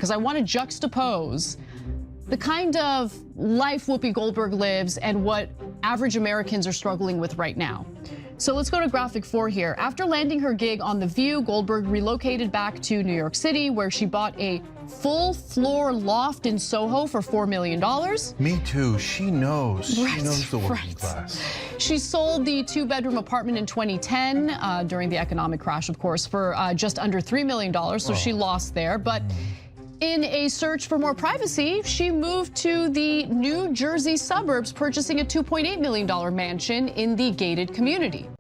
because I want to juxtapose the kind of life Whoopi Goldberg lives and what average Americans are struggling with right now. So let's go to graphic 4 here. After landing her gig on The View, Goldberg relocated back to New York City, where she bought a full-floor loft in Soho for $4 million. Me too. She knows. Right, she knows the working right. class. She sold the 2-bedroom apartment in 2010, during the economic crash, of course, for just under $3 million, so she lost there. But in a search for more privacy, she moved to the New Jersey suburbs, purchasing a $2.8 million mansion in the gated community.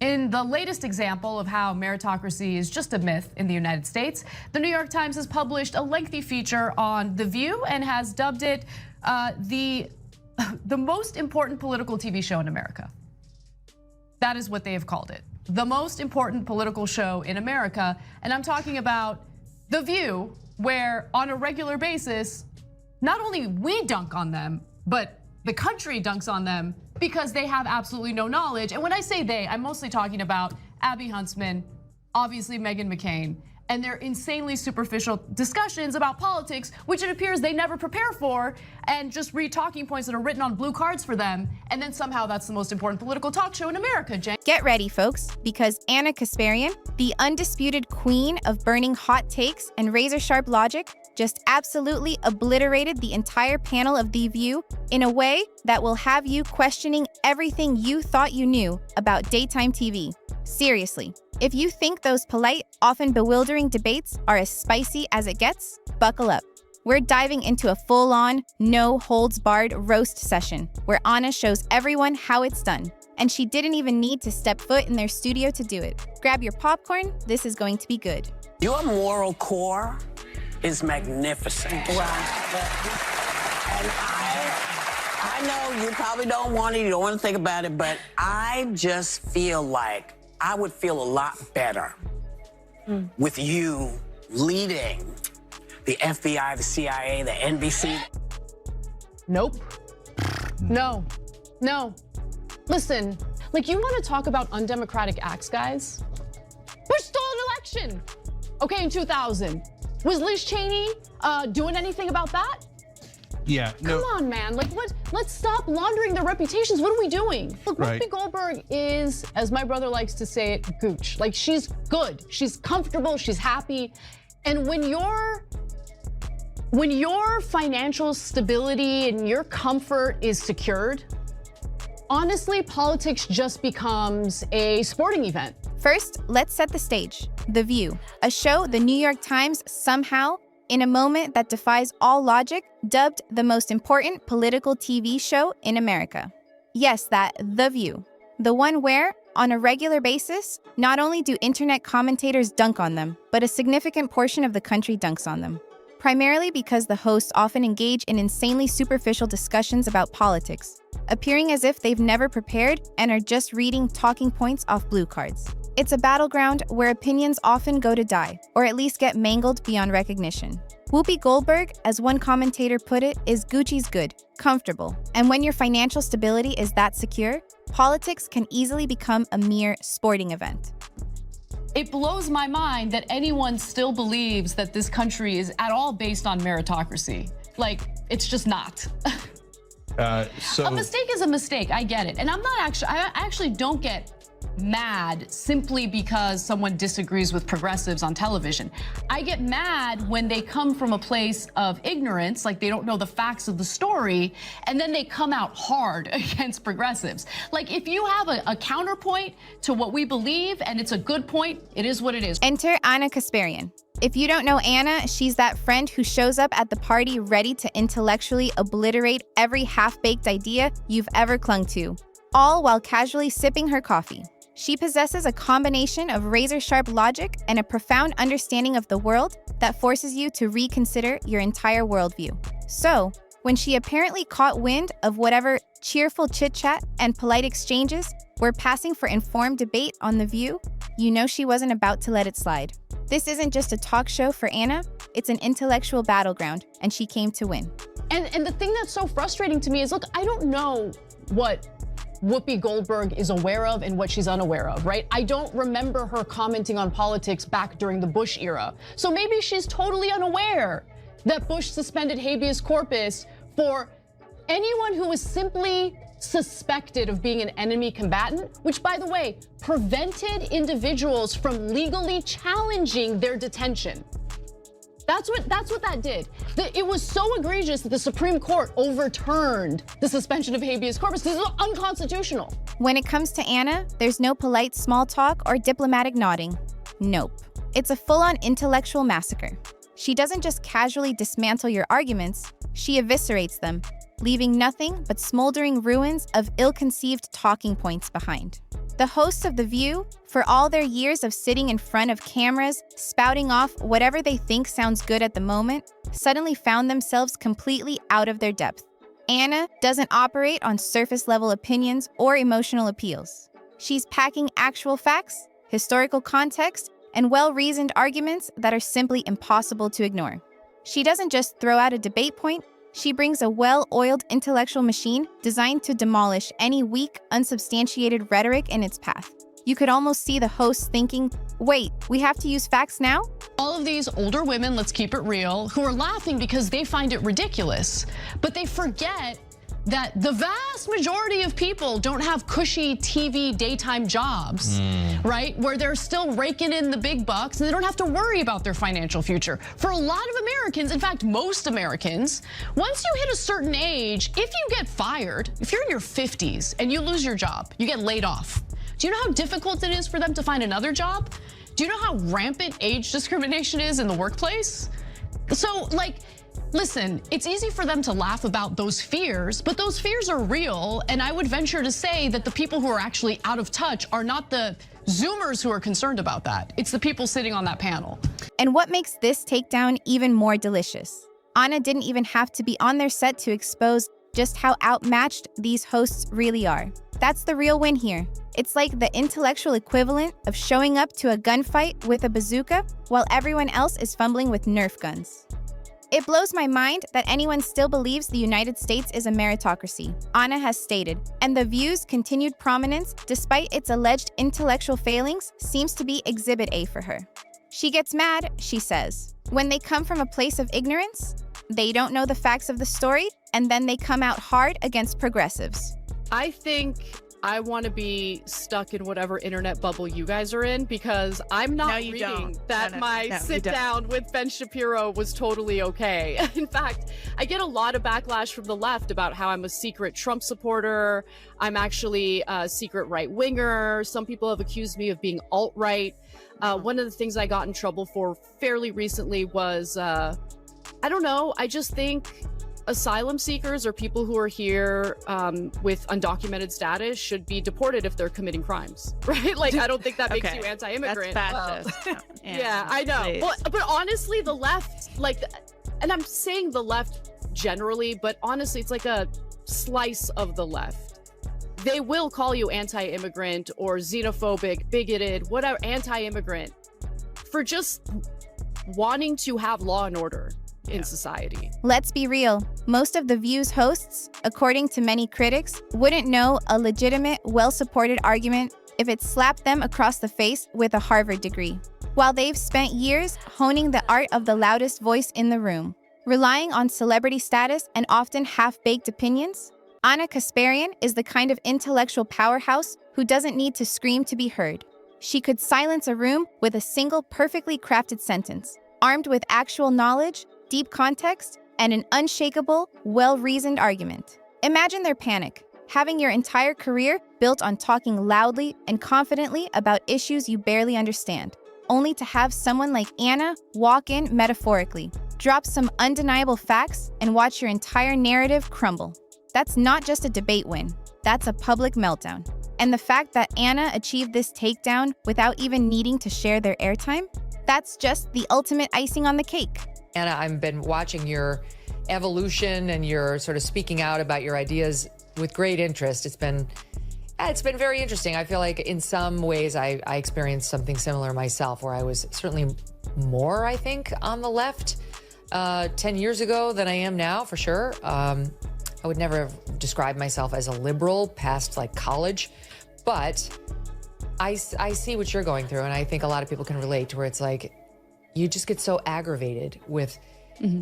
In the latest example of how meritocracy is just a myth in the United States, the New York Times has published a lengthy feature on The View and has dubbed it the most important political TV show in America. That is what they have called it. The most important political show in America. And I'm talking about The View, where on a regular basis, not only we dunk on them, but the country dunks on them because they have absolutely no knowledge. And when I say they, I'm mostly talking about Abby Huntsman, obviously Meghan McCain, and their insanely superficial discussions about politics, which it appears they never prepare for, and just read talking points that are written on blue cards for them, and then somehow that's the most important political talk show in America, Jen. Get ready, folks, because Ana Kasparian, the undisputed queen of burning hot takes and razor-sharp logic, just absolutely obliterated the entire panel of The View in a way that will have you questioning everything you thought you knew about daytime TV. Seriously, if you think those polite, often bewildering debates are as spicy as it gets, buckle up. We're diving into a full-on, no-holds-barred roast session where Ana shows everyone how it's done. And she didn't even need to step foot in their studio to do it. Grab your popcorn, this is going to be good. Your moral core is magnificent. Wow. And I know you probably don't want it, you don't want to think about it, but I just feel like I would feel a lot better with you leading the FBI, the CIA, the NBC. Nope. No. Listen, like, you want to talk about undemocratic acts, guys? Bush stole an election, okay, in 2000. Was Liz Cheney doing anything about that? Yeah. Come on, man. Like, what? Let's stop laundering their reputations. What are we doing? Look, Right. Whoopi Goldberg is, as my brother likes to say it, gooch. Like, she's good. She's comfortable. She's happy. And when your financial stability and your comfort is secured, honestly, politics just becomes a sporting event. First, let's set the stage. The View, a show the New York Times somehow, in a moment that defies all logic, dubbed the most important political TV show in America. Yes, that The View. The one where, on a regular basis, not only do internet commentators dunk on them, but a significant portion of the country dunks on them. Primarily because the hosts often engage in insanely superficial discussions about politics, appearing as if they've never prepared and are just reading talking points off blue cards. It's a battleground where opinions often go to die, or at least get mangled beyond recognition. Whoopi Goldberg, as one commentator put it, is Gucci's good, comfortable. And when your financial stability is that secure, politics can easily become a mere sporting event. It blows my mind that anyone still believes that this country is at all based on meritocracy. Like, it's just not. A mistake is a mistake, I get it. And I actually don't get mad simply because someone disagrees with progressives on television. I get mad when they come from a place of ignorance, like they don't know the facts of the story, and then they come out hard against progressives. Like, if you have a counterpoint to what we believe and it's a good point, it is what it is. Enter Ana Kasparian. If you don't know Ana, she's that friend who shows up at the party ready to intellectually obliterate every half-baked idea you've ever clung to, all while casually sipping her coffee. She possesses a combination of razor-sharp logic and a profound understanding of the world that forces you to reconsider your entire worldview. So, when she apparently caught wind of whatever cheerful chit-chat and polite exchanges were passing for informed debate on The View, you know she wasn't about to let it slide. This isn't just a talk show for Ana, it's an intellectual battleground, and she came to win. And the thing that's so frustrating to me is, look, I don't know what Whoopi Goldberg is aware of and what she's unaware of, right? I don't remember her commenting on politics back during the Bush era. So maybe she's totally unaware that Bush suspended habeas corpus for anyone who was simply suspected of being an enemy combatant, which, by the way, prevented individuals from legally challenging their detention. That's what that did. It was so egregious that the Supreme Court overturned the suspension of habeas corpus. This is unconstitutional. When it comes to Ana, there's no polite small talk or diplomatic nodding. Nope. It's a full-on intellectual massacre. She doesn't just casually dismantle your arguments, she eviscerates them, leaving nothing but smoldering ruins of ill-conceived talking points behind. The hosts of The View, for all their years of sitting in front of cameras, spouting off whatever they think sounds good at the moment, suddenly found themselves completely out of their depth. Ana doesn't operate on surface-level opinions or emotional appeals. She's packing actual facts, historical context, and well-reasoned arguments that are simply impossible to ignore. She doesn't just throw out a debate point, she brings a well-oiled intellectual machine designed to demolish any weak, unsubstantiated rhetoric in its path. You could almost see the hosts thinking, wait, we have to use facts now? All of these older women, let's keep it real, who are laughing because they find it ridiculous, but they forget that the vast majority of people don't have cushy TV daytime jobs, right? Where they're still raking in the big bucks and they don't have to worry about their financial future. For a lot of Americans, in fact, most Americans, once you hit a certain age, if you get fired, if you're in your 50s and you lose your job, you get laid off. Do you know how difficult it is for them to find another job? Do you know how rampant age discrimination is in the workplace? So, listen, it's easy for them to laugh about those fears, but those fears are real. And I would venture to say that the people who are actually out of touch are not the Zoomers who are concerned about that. It's the people sitting on that panel. And what makes this takedown even more delicious? Ana didn't even have to be on their set to expose just how outmatched these hosts really are. That's the real win here. It's like the intellectual equivalent of showing up to a gunfight with a bazooka while everyone else is fumbling with Nerf guns. It blows my mind that anyone still believes the United States is a meritocracy, Ana has stated, and The View's continued prominence, despite its alleged intellectual failings, seems to be Exhibit A for her. She gets mad, she says, when they come from a place of ignorance, they don't know the facts of the story, and then they come out hard against progressives. I think I want to be stuck in whatever internet bubble you guys are in, because I'm not reading that my sit down with Ben Shapiro was totally okay. In fact, I get a lot of backlash from the left about how I'm a secret Trump supporter. I'm actually a secret right-winger. Some people have accused me of being alt-right. One of the things I got in trouble for fairly recently was, I don't know, I just think asylum seekers or people who are here with undocumented status should be deported if they're committing crimes, right? Like, I don't think that makes you anti-immigrant. That's fascist. Yeah, I know. But honestly, the left, and I'm saying the left generally, but honestly, it's like a slice of the left. They will call you anti-immigrant or xenophobic, bigoted, whatever, anti-immigrant for just wanting to have law and order in society. Let's be real. Most of The View's hosts, according to many critics, wouldn't know a legitimate, well-supported argument if it slapped them across the face with a Harvard degree. While they've spent years honing the art of the loudest voice in the room, relying on celebrity status and often half-baked opinions, Ana Kasparian is the kind of intellectual powerhouse who doesn't need to scream to be heard. She could silence a room with a single perfectly crafted sentence, armed with actual knowledge, deep context, and an unshakable, well-reasoned argument. Imagine their panic, having your entire career built on talking loudly and confidently about issues you barely understand, only to have someone like Ana walk in metaphorically, drop some undeniable facts, and watch your entire narrative crumble. That's not just a debate win, that's a public meltdown. And the fact that Ana achieved this takedown without even needing to share their airtime, that's just the ultimate icing on the cake. Ana, I've been watching your evolution and your sort of speaking out about your ideas with great interest. It's been very interesting. I feel like in some ways I experienced something similar myself, where I was certainly more, I think, on the left 10 years ago than I am now, for sure. I would never have described myself as a liberal past like college, but I see what you're going through, and I think a lot of people can relate to where it's like, you just get so aggravated with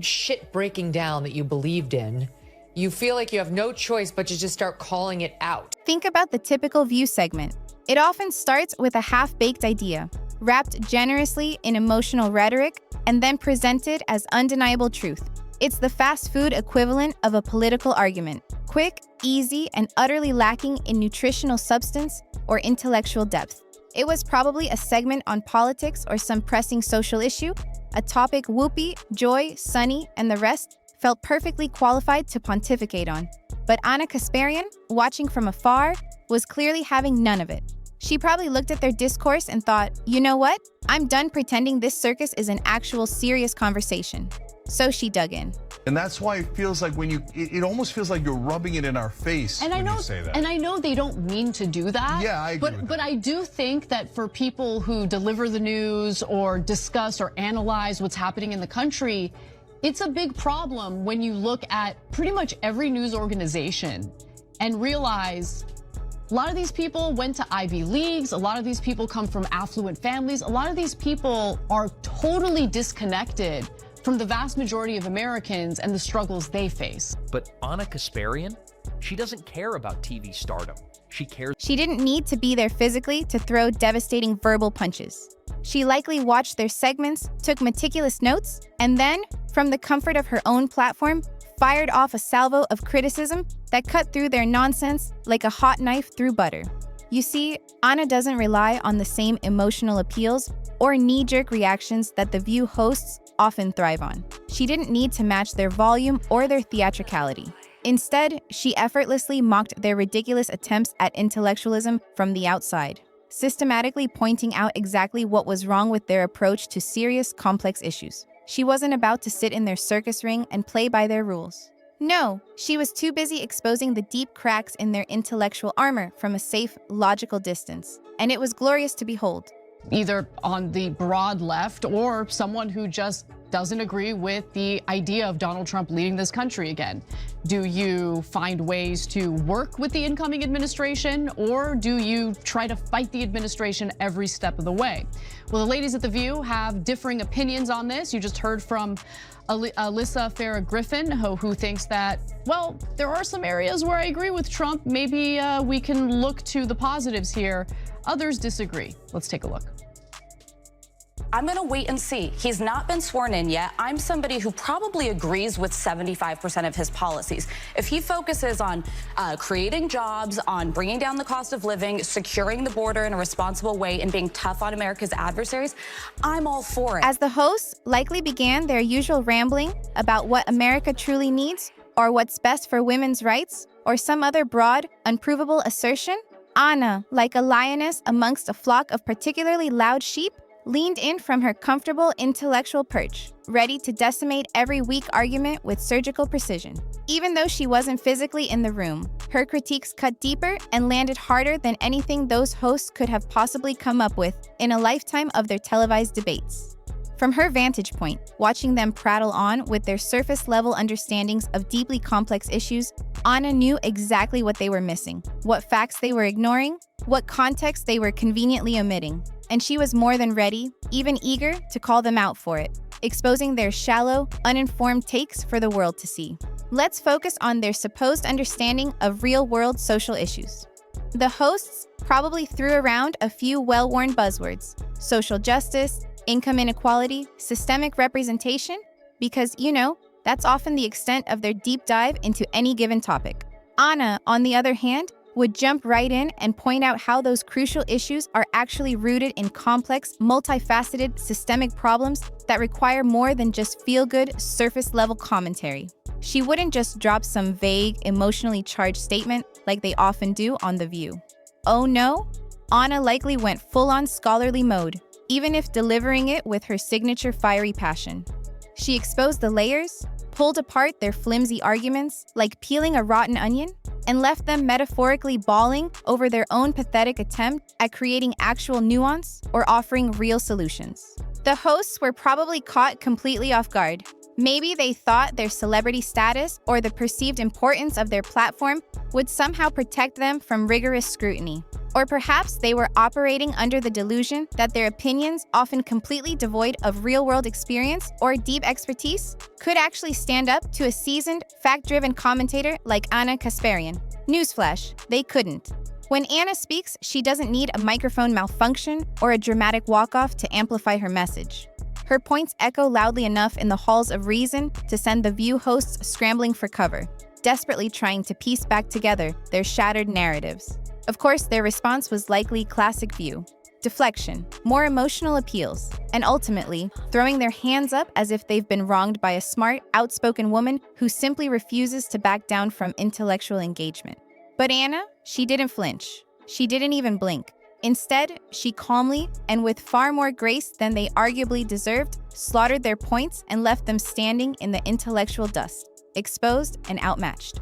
shit breaking down that you believed in, you feel like you have no choice but to just start calling it out. Think about the typical View segment. It often starts with a half-baked idea, wrapped generously in emotional rhetoric, and then presented as undeniable truth. It's the fast food equivalent of a political argument. Quick, easy, and utterly lacking in nutritional substance or intellectual depth. It was probably a segment on politics or some pressing social issue, a topic Whoopi, Joy, Sunny, and the rest felt perfectly qualified to pontificate on. But Ana Kasparian, watching from afar, was clearly having none of it. She probably looked at their discourse and thought, you know what? I'm done pretending this circus is an actual serious conversation. So she dug in. And that's why it feels like when it almost feels like you're rubbing it in our face when you say that. And I know they don't mean to do that. Yeah, I agree with But that. I do think that for people who deliver the news or discuss or analyze what's happening in the country, it's a big problem when you look at pretty much every news organization and realize a lot of these people went to Ivy Leagues. A lot of these people come from affluent families. A lot of these people are totally disconnected from the vast majority of Americans and the struggles they face. But Ana Kasparian, she doesn't care about TV stardom. She cares. She didn't need to be there physically to throw devastating verbal punches. She likely watched their segments, took meticulous notes, and then, from the comfort of her own platform, fired off a salvo of criticism that cut through their nonsense like a hot knife through butter. You see, Ana doesn't rely on the same emotional appeals or knee-jerk reactions that The View hosts often thrive on. She didn't need to match their volume or their theatricality. Instead, she effortlessly mocked their ridiculous attempts at intellectualism from the outside, systematically pointing out exactly what was wrong with their approach to serious, complex issues. She wasn't about to sit in their circus ring and play by their rules. No, she was too busy exposing the deep cracks in their intellectual armor from a safe, logical distance. And it was glorious to behold. Either on the broad left or someone who just doesn't agree with the idea of Donald Trump leading this country again. Do you find ways to work with the incoming administration, or do you try to fight the administration every step of the way? Well, the ladies at The View have differing opinions on this. You just heard from Alyssa Farah Griffin, who thinks that, well, there are some areas where I agree with Trump. Maybe we can look to the positives here. Others disagree. Let's take a look. I'm going to wait and see. He's not been sworn in yet. I'm somebody who probably agrees with 75% of his policies. If he focuses on creating jobs, on bringing down the cost of living, securing the border in a responsible way, and being tough on America's adversaries, I'm all for it. As the hosts likely began their usual rambling about what America truly needs, or what's best for women's rights, or some other broad, unprovable assertion, Ana, like a lioness amongst a flock of particularly loud sheep, leaned in from her comfortable intellectual perch, ready to decimate every weak argument with surgical precision. Even though she wasn't physically in the room, her critiques cut deeper and landed harder than anything those hosts could have possibly come up with in a lifetime of their televised debates. From her vantage point, watching them prattle on with their surface-level understandings of deeply complex issues, Ana knew exactly what they were missing, what facts they were ignoring, what context they were conveniently omitting. And she was more than ready, even eager, to call them out for it, exposing their shallow, uninformed takes for the world to see. Let's focus on their supposed understanding of real-world social issues. The hosts probably threw around a few well-worn buzzwords: social justice, income inequality, systemic representation, because, that's often the extent of their deep dive into any given topic. Ana, on the other hand, would jump right in and point out how those crucial issues are actually rooted in complex, multifaceted, systemic problems that require more than just feel-good, surface-level commentary. She wouldn't just drop some vague, emotionally charged statement like they often do on The View. Oh no, Ana likely went full-on scholarly mode, even if delivering it with her signature fiery passion. She exposed the layers, pulled apart their flimsy arguments like peeling a rotten onion, and left them metaphorically bawling over their own pathetic attempt at creating actual nuance or offering real solutions. The hosts were probably caught completely off guard. Maybe they thought their celebrity status or the perceived importance of their platform would somehow protect them from rigorous scrutiny. Or perhaps they were operating under the delusion that their opinions, often completely devoid of real-world experience or deep expertise, could actually stand up to a seasoned, fact-driven commentator like Ana Kasparian. Newsflash, they couldn't. When Ana speaks, she doesn't need a microphone malfunction or a dramatic walk-off to amplify her message. Her points echo loudly enough in the halls of reason to send the View hosts scrambling for cover, desperately trying to piece back together their shattered narratives. Of course, their response was likely classic View: deflection, more emotional appeals, and ultimately, throwing their hands up as if they've been wronged by a smart, outspoken woman who simply refuses to back down from intellectual engagement. But Ana, she didn't flinch. She didn't even blink. Instead, she calmly, and with far more grace than they arguably deserved, slaughtered their points and left them standing in the intellectual dust, exposed and outmatched.